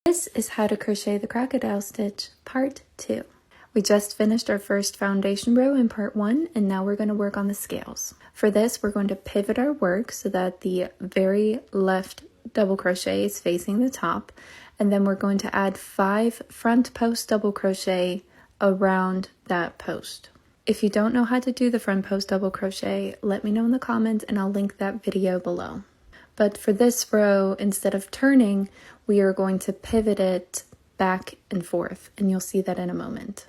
This is how to crochet the crocodile stitch part 2. We just finished our first foundation row in part 1, and now we're going to work on the scales. For this, we're going to pivot our work so that the very left double crochet is facing the top, and then we're going to add 5 front post double crochet around that post. If you don't know how to do the front post double crochet, let me know in the comments and I'll link that video below. But for this row, instead of turning, we are going to pivot it back and forth, and you'll see that in a moment.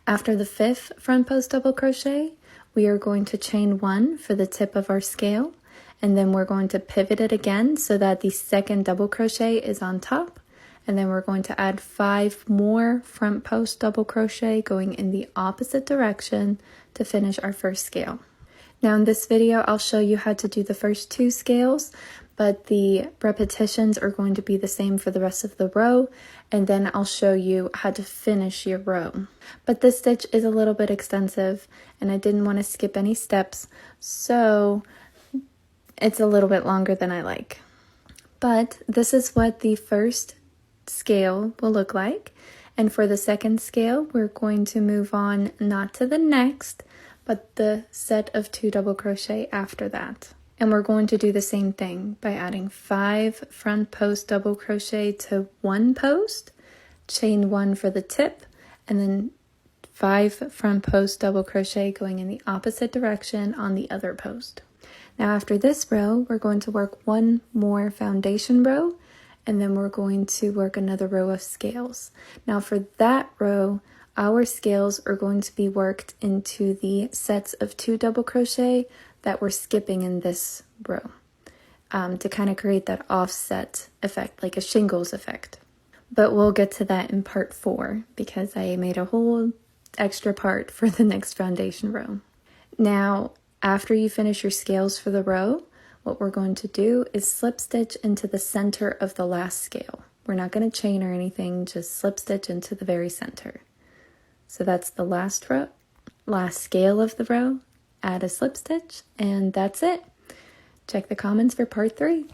After the 5th front post double crochet, we are going to chain 1 for the tip of our scale, and then we're going to pivot it again so that the 2nd double crochet is on top, and then we're going to add 5 more front post double crochet going in the opposite direction to finish our first scale. Now in this video, I'll show you how to do the first 2 scales, but the repetitions are going to be the same for the rest of the row, and then I'll show you how to finish your row. But this stitch is a little bit extensive, and I didn't want to skip any steps, so it's a little bit longer than I like. But this is what the first scale will look like, and for the second scale, we're going to move on not to the next, but the set of 2 double crochet after that. And we're going to do the same thing by adding 5 front post double crochet to one post, chain 1 for the tip, and then 5 front post double crochet going in the opposite direction on the other post. Now after this row, we're going to work one more foundation row, and then we're going to work another row of scales. Now for that row, our scales are going to be worked into the sets of 2 double crochet that we're skipping in this row to kind of create that offset effect, like a shingles effect. But we'll get to that in part 4 because I made a whole extra part for the next foundation row. Now, after you finish your scales for the row, what we're going to do is slip stitch into the center of the last scale. We're not going to chain or anything, just slip stitch into the very center. So that's the last row, last scale of the row. Add a slip stitch, and that's it. Check the comments for part 3.